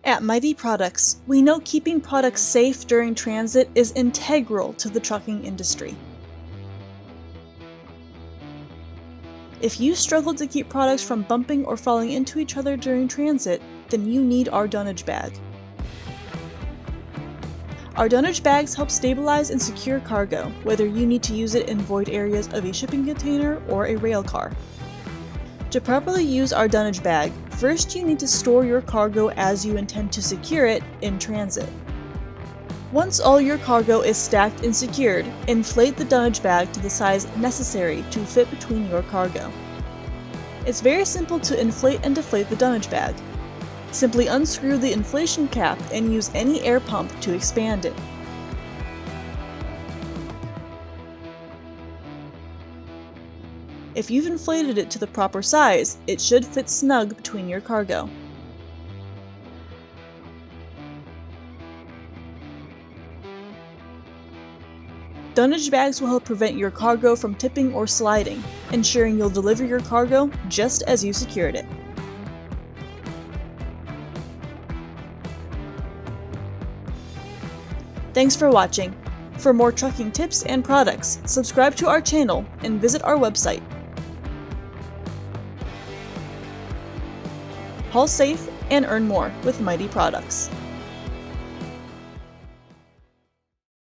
At Mytee Products, we know keeping products safe during transit is integral to the trucking industry. If you struggle to keep products from bumping or falling into each other during transit, then you need our Dunnage bag. Our Dunnage bags help stabilize and secure cargo, whether you need to use it in void areas of a shipping container or a rail car. To properly use our Dunnage bag, first you need to store your cargo as you intend to secure it in transit. Once all your cargo is stacked and secured, inflate the Dunnage bag to the size necessary to fit between your cargo. It's very simple to inflate and deflate the Dunnage bag. Simply unscrew the inflation cap and use any air pump to expand it. If you've inflated it to the proper size, it should fit snug between your cargo. Dunnage bags will help prevent your cargo from tipping or sliding, ensuring you'll deliver your cargo just as you secured it. Thanks for watching. For more trucking tips and products, subscribe to our channel and visit our website. Haul safe and earn more with Mytee Products.